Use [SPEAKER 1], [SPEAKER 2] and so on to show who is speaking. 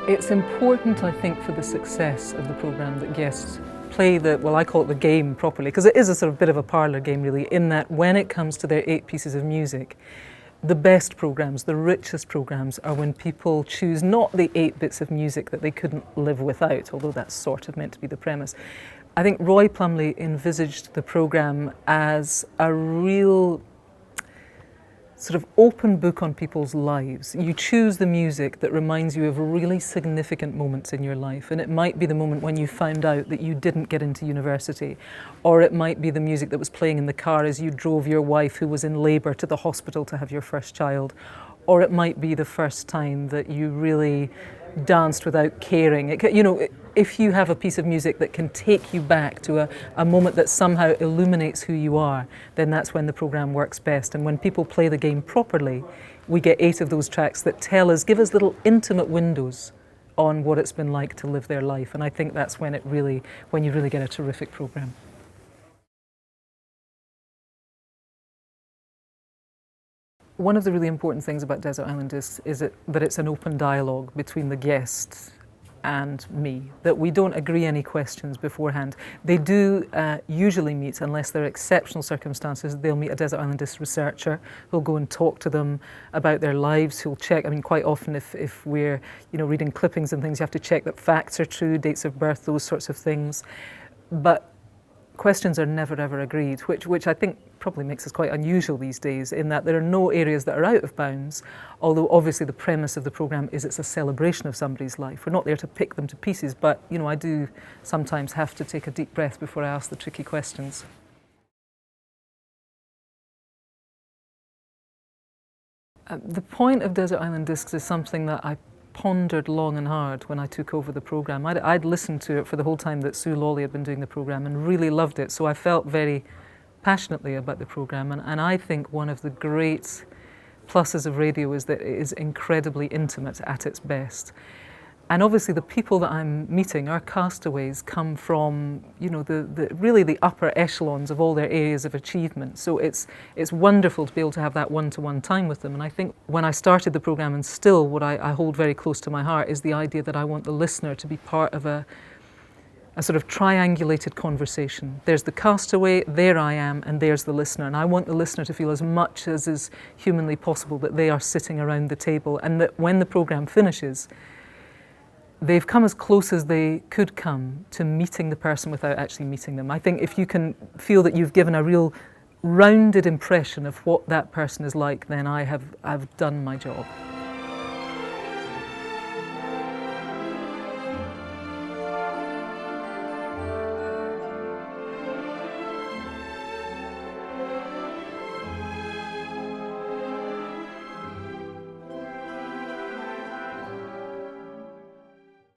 [SPEAKER 1] It's important, I think, for the success of the programme that guests play the, well, I call it the game properly, because it is a sort of bit of a parlour game really, in that when it comes to their 8 pieces of music, the best programmes, the richest programmes are when people choose not the 8 bits of music that they couldn't live without, although that's sort of meant to be the premise. I think Roy Plumley envisaged the programme as a real sort of open book on people's lives. You choose the music that reminds you of really significant moments in your life, and it might be the moment when you found out that you didn't get into university, or it might be the music that was playing in the car as you drove your wife who was in labour to the hospital to have your first child, or it might be the first time that you really danced without caring. You know, if you have a piece of music that can take you back to a moment that somehow illuminates who you are, then that's when the programme works best. And when people play the game properly, we get 8 of those tracks that tell us, give us little intimate windows on what it's been like to live their life. And I think that's when you really get a terrific programme. One of the really important things about Desert Island is that it's an open dialogue between the guest and me, that we don't agree any questions beforehand. They do usually meet, unless there are exceptional circumstances, they'll meet a Desert Island Disc researcher who'll go and talk to them about their lives, who'll check, I mean, quite often if we're reading clippings and things, you have to check that facts are true, dates of birth, those sorts of things. But questions are never ever agreed, which I think probably makes us quite unusual these days, in that there are no areas that are out of bounds, although obviously the premise of the programme is it's a celebration of somebody's life. We're not there to pick them to pieces, but I do sometimes have to take a deep breath before I ask the tricky questions. The point of Desert Island Discs is something that I pondered long and hard when I took over the programme. I'd listened to it for the whole time that Sue Lawley had been doing the programme and really loved it, so I felt very passionately about the programme, and I think one of the great pluses of radio is that it is incredibly intimate at its best. And obviously the people that I'm meeting, our castaways, come from really the upper echelons of all their areas of achievement. So it's wonderful to be able to have that one-to-one time with them. And I think when I started the programme, and still what I hold very close to my heart, is the idea that I want the listener to be part of a sort of triangulated conversation. There's the castaway, there I am, and there's the listener. And I want the listener to feel as much as is humanly possible that they are sitting around the table, and that when the programme finishes, they've come as close as they could come to meeting the person without actually meeting them. I think if you can feel that you've given a real rounded impression of what that person is like, then I've done my job.